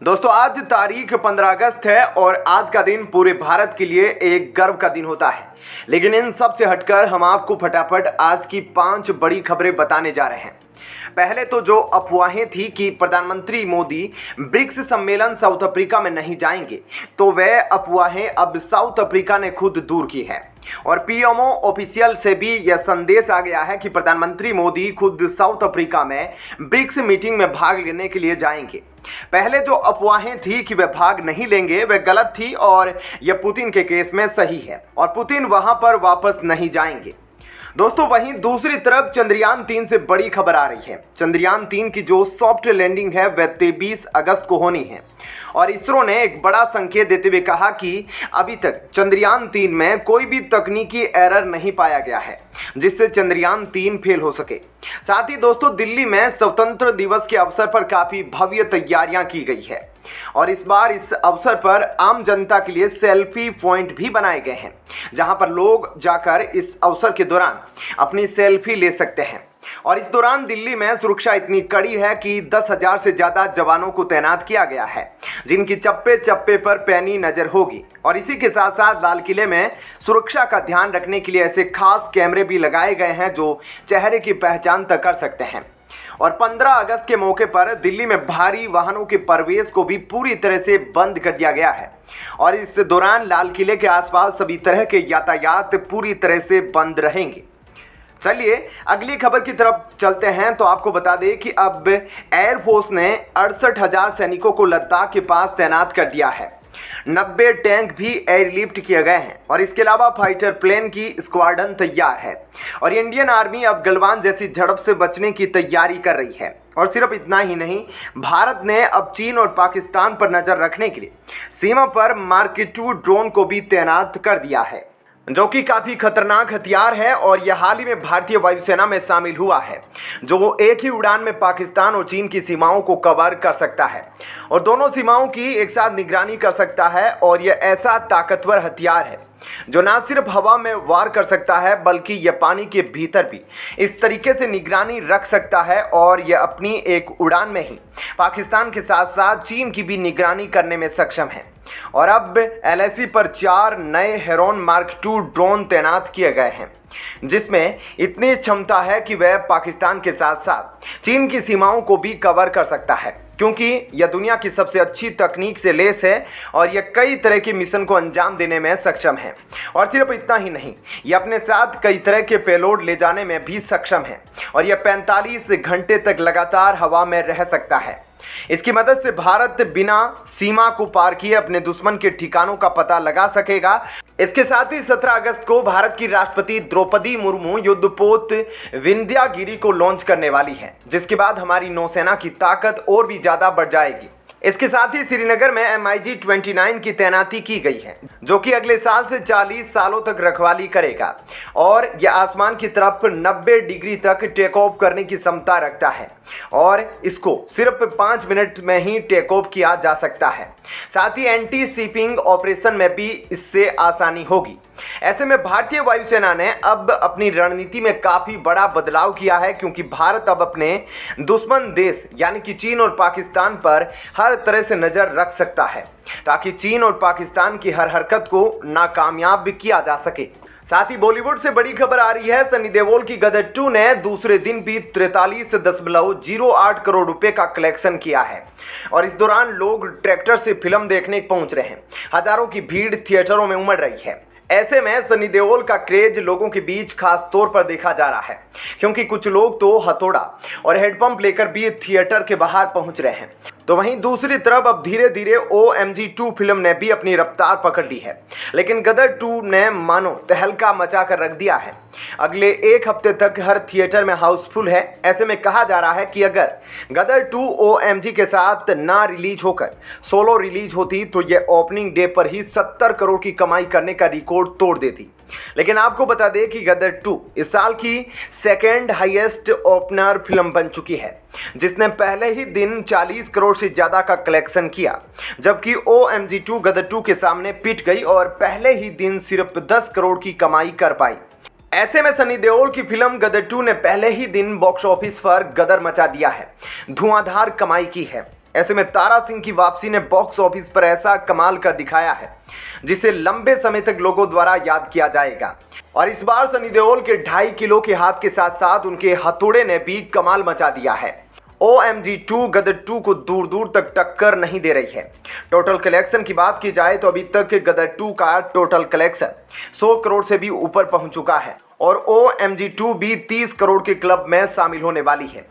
दोस्तों आज तारीख 15 अगस्त है और आज का दिन पूरे भारत के लिए एक गर्व का दिन होता है। लेकिन इन सब से हटकर हम आपको फटाफट आज की 5 बड़ी खबरें बताने जा रहे हैं। पहले तो जो अफवाहें थी कि प्रधानमंत्री मोदी ब्रिक्स सम्मेलन साउथ अफ्रीका में नहीं जाएंगे, तो वह अफवाहें अब साउथ अफ्रीका ने खुद दूर की है और पीएमओ ऑफिशियल से भी यह संदेश आ गया है कि प्रधानमंत्री मोदी खुद साउथ अफ्रीका में ब्रिक्स मीटिंग में भाग लेने के लिए जाएंगे। पहले जो अफवाहें थी कि वे भाग नहीं लेंगे वह गलत थी और यह पुतिन के केस में सही है और पुतिन वहां पर वापस नहीं जाएंगे। दोस्तों वहीं दूसरी तरफ चंद्रयान 3 से बड़ी खबर आ रही है। चंद्रयान 3 की जो सॉफ्ट लैंडिंग है वह 23 अगस्त को होनी है और इसरो ने एक बड़ा संकेत देते हुए कहा कि अभी तक चंद्रयान 3 में कोई भी तकनीकी एरर नहीं पाया गया है जिससे चंद्रयान 3 फेल हो सके। साथ ही दोस्तों दिल्ली में स्वतंत्र दिवस के अवसर पर काफी भव्य तैयारियां की गई है और इस बार इस अवसर पर आम जनता के लिए सेल्फी पॉइंट भी बनाए गए हैं जहां पर लोग जाकर इस अवसर के दौरान अपनी सेल्फी ले सकते हैं। और इस दौरान दिल्ली में सुरक्षा इतनी कड़ी है कि 10,000 से ज़्यादा जवानों को तैनात किया गया है जिनकी चप्पे चप्पे पर पैनी नज़र होगी। और इसी के साथ साथ लाल किले में सुरक्षा का ध्यान रखने के लिए ऐसे खास कैमरे भी लगाए गए हैं जो चेहरे की पहचान तक कर सकते हैं। और 15 अगस्त के मौके पर दिल्ली में भारी वाहनों के प्रवेश को भी पूरी तरह से बंद कर दिया गया है और इस दौरान लाल किले के आसपास सभी तरह के यातायात पूरी तरह से बंद रहेंगे। चलिए अगली खबर की तरफ चलते हैं। तो आपको बता दें कि अब एयरफोर्स ने 68,000 सैनिकों को लद्दाख के पास तैनात कर दिया है। 90 टैंक भी एयरलिफ्ट किए गए हैं और इसके अलावा फाइटर प्लेन की स्क्वाड्रन तैयार है और इंडियन आर्मी अब गलवान जैसी झड़प से बचने की तैयारी कर रही है। और सिर्फ इतना ही नहीं, भारत ने अब चीन और पाकिस्तान पर नजर रखने के लिए सीमा पर मार्क 2 ड्रोन को भी तैनात कर दिया है जो कि काफ़ी खतरनाक हथियार है और यह हाल ही में भारतीय वायुसेना में शामिल हुआ है जो एक ही उड़ान में पाकिस्तान और चीन की सीमाओं को कवर कर सकता है और दोनों सीमाओं की एक साथ निगरानी कर सकता है। और यह ऐसा ताकतवर हथियार है जो ना सिर्फ हवा में वार कर सकता है बल्कि यह पानी के भीतर भी इस तरीके से निगरानी रख सकता है और यह अपनी एक उड़ान में ही पाकिस्तान के साथ साथ चीन की भी निगरानी करने में सक्षम है। और अब एलएसी पर 4 नए हेरॉन मार्क 2 ड्रोन तैनात किए गए हैं जिसमें इतनी क्षमता है कि वह पाकिस्तान के साथ साथ चीन की सीमाओं को भी कवर कर सकता है क्योंकि यह दुनिया की सबसे अच्छी तकनीक से लैस है और यह कई तरह के मिशन को अंजाम देने में सक्षम है। और सिर्फ इतना ही नहीं, यह अपने साथ कई तरह के पेलोड ले जाने में भी सक्षम है और यह 45 घंटे तक लगातार हवा में रह सकता है। इसकी मदद से भारत बिना सीमा को पार किए अपने दुश्मन के ठिकानों का पता लगा सकेगा। इसके साथ ही 17 अगस्त को भारत की राष्ट्रपति द्रौपदी मुर्मू युद्धपोत विंध्यागिरी को लॉन्च करने वाली है जिसके बाद हमारी नौसेना की ताकत और भी ज़्यादा बढ़ जाएगी। इसके साथ ही श्रीनगर में MiG-29 की तैनाती की गई है जो कि अगले साल से 40 सालों तक रखवाली करेगा और यह आसमान की तरफ 90 डिग्री तक टेक ऑफ करने की क्षमता रखता है और इसको सिर्फ 5 मिनट में ही टेक ऑफ किया जा सकता है। साथ ही एंटी शिपिंग ऑपरेशन में भी इससे आसानी होगी। ऐसे में भारतीय वायुसेना ने अब अपनी रणनीति में काफ़ी बड़ा बदलाव किया है क्योंकि भारत अब अपने दुश्मन देश यानी कि चीन और पाकिस्तान पर हर तरह से नज़र रख सकता है ताकि चीन और पाकिस्तान की हर हरकत को नाकामयाब भी किया जा सके। साथ ही बॉलीवुड से बड़ी खबर आ रही है। सनी देओल की गदर 2 ने दूसरे दिन भी 43.08 करोड़ रुपए का कलेक्शन किया है और इस दौरान लोग ट्रैक्टर से फिल्म देखने पहुंच रहे हैं। हजारों की भीड़ थिएटरों में उमड़ रही है। ऐसे में सनी देओल का क्रेज लोगों के बीच खास तौर पर देखा जा रहा है क्योंकि कुछ लोग तो हथौड़ा और हेडपंप लेकर भी थिएटर के बाहर पहुंच रहे हैं। तो वहीं दूसरी तरफ अब धीरे धीरे OMG 2 फिल्म ने भी अपनी रफ्तार पकड़ ली है लेकिन गदर 2 ने मानो तहलका मचा कर रख दिया है। अगले एक हफ्ते तक हर थिएटर में हाउसफुल है। ऐसे में कहा जा रहा है कि अगर गदर 2 OMG के साथ ना रिलीज होकर सोलो रिलीज होती तो यह ओपनिंग डे पर ही 70 करोड़ की कमाई करने का रिकॉर्ड तोड़ देती। लेकिन आपको बता दें कि गदर 2 इस साल की सेकेंड हाईएस्ट ओपनर फिल्म बन चुकी है जिसने पहले ही दिन 40 करोड़ से ज़्यादा का कलेक्शन किया जबकि OMG 2 गदर 2 के सामने पिट गई और पहले ही दिन सिर्फ 10 करोड़ की कमाई कर पाई। ऐसे में सनी देओल की फिल्म गदर 2 ने पहले ही दिन बॉक्स ऑफिस पर गदर मचा दिया है, धुआंधार कमाई की है। ऐसे में तारा सिंह की वापसी ने बॉक्स ऑफिस पर ऐसा कमाल कर दिखाया है जिसे लंबे समय तक लोगों द्वारा याद किया जाएगा। और इस बार सनी देओल के 2.5 किलो के हाथ के साथ साथ उनके हथौड़े ने भी कमाल मचा दिया है। OMG 2 गदर 2 को दूर दूर तक टक्कर नहीं दे रही है। टोटल कलेक्शन की बात की जाए तो अभी तक गदर 2 का टोटल कलेक्शन 100 करोड़ से भी ऊपर पहुंच चुका है और OMG 2 भी 30 करोड़ के क्लब में शामिल होने वाली है।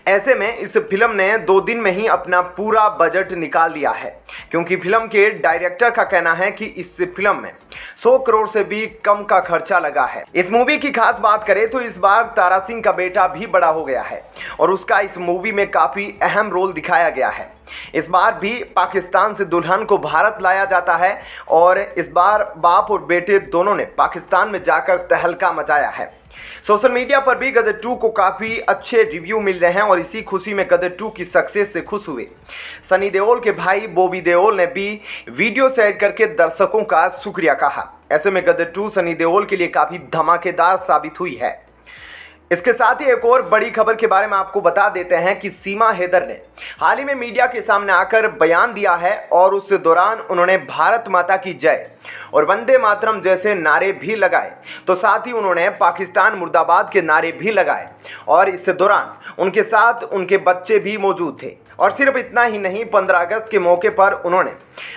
ऐसे में इस फिल्म ने 2 दिन में ही अपना पूरा बजट निकाल लिया है, क्योंकि फिल्म के डायरेक्टर का कहना है कि इस फिल्म में 100 करोड़ से भी कम का खर्चा लगा है। इस मूवी की खास बात करें तो इस बार तारा सिंह का बेटा भी बड़ा हो गया है और उसका इस मूवी में काफी अहम रोल दिखाया गया है। इस बार भी पाकिस्तान से दुल्हन को भारत लाया जाता है और इस बार बाप और बेटे दोनों ने पाकिस्तान में जाकर तहलका मचाया है। सोशल मीडिया पर भी गदर 2 को काफ़ी अच्छे रिव्यू मिल रहे हैं और इसी खुशी में गदर 2 की सक्सेस से खुश हुए सनी देओल के भाई बॉबी देओल ने भी वीडियो शेयर करके दर्शकों का शुक्रिया कहा। ऐसे में गदर 2 सनी देओल के लिए काफ़ी धमाकेदार साबित हुई है। इसके साथ ही एक और बड़ी खबर के बारे में आपको बता देते हैं कि सीमा हैदर ने हाल ही में मीडिया के सामने आकर बयान दिया है और उस दौरान उन्होंने भारत माता की जय और वंदे मातरम जैसे नारे भी लगाए, तो साथ ही उन्होंने पाकिस्तान मुर्दाबाद के नारे भी लगाए और इस दौरान उनके साथ उनके बच्चे भी मौजूद थे। और सिर्फ इतना ही नहीं, 15 अगस्त के मौके पर उन्होंने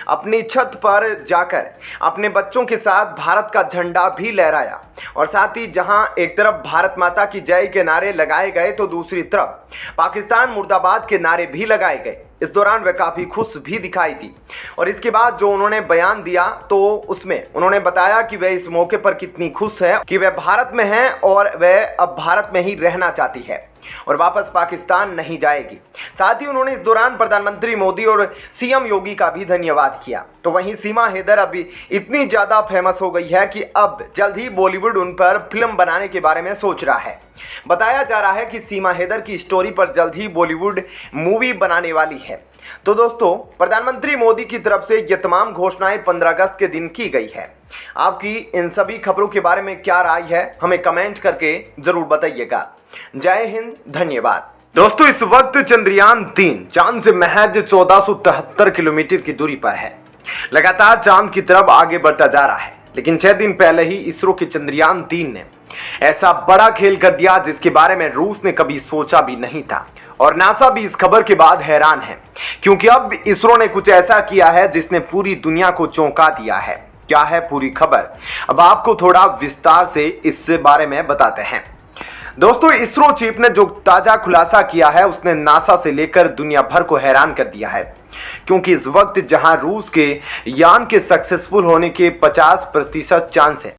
अपनी छत पर जाकर अपने बच्चों के साथ भारत का झंडा भी लहराया और साथ ही जहां एक तरफ भारत माता की जय के नारे लगाए गए तो दूसरी तरफ पाकिस्तान मुर्दाबाद के नारे भी लगाए गए। इस दौरान वह काफ़ी खुश भी दिखाई दी और इसके बाद जो उन्होंने बयान दिया तो उसमें उन्होंने बताया कि वह इस मौके पर कितनी खुश है कि वह भारत में है और वह अब भारत में ही रहना चाहती है और वापस पाकिस्तान नहीं जाएगी। साथ ही उन्होंने इस दौरान प्रधानमंत्री मोदी और CM योगी का भी धन्यवाद किया। तो वहीं सीमा हैदर अभी इतनी ज़्यादा फेमस हो गई है कि अब जल्द ही बॉलीवुड उन पर फिल्म बनाने के बारे में सोच रहा है। बताया जा रहा है कि सीमा हैदर की स्टोरी पर जल्द ही बॉलीवुड मूवी बनाने वाली है। तो दोस्तों, प्रधानमंत्री मोदी की तरफ से ये तमाम घोषणाएं 15 अगस्त के दिन की गई है। आपकी इन सभी खबरों के बारे में क्या राय है, हमें कमेंट करके जरूर बताइएगा। जय हिंद, धन्यवाद। दोस्तों, इस वक्त चंद्रयान 3 चांद से महज 1473 किलोमीटर की दूरी पर है। लगातार चांद की तरफ आगे बढ़ता जा रहा है, लेकिन 6 दिन पहले ही इसरो के चंद्रयान 3 ने ऐसा बड़ा खेल कर दिया जिसके बारे में रूस ने कभी सोचा भी नहीं था। और नासा भी इस खबर के बाद हैरान है, क्योंकि अब इसरो ने कुछ ऐसा किया है जिसने पूरी दुनिया को चौंका दिया है। क्या है पूरी खबर, अब आपको थोड़ा विस्तार से इस बारे में बताते हैं। दोस्तों, इसरो चीफ ने जो ताजा खुलासा किया है उसने नासा से लेकर दुनिया भर को हैरान कर दिया है, क्योंकि इस वक्त जहां रूस के यान के सक्सेसफुल होने के 50% चांस है,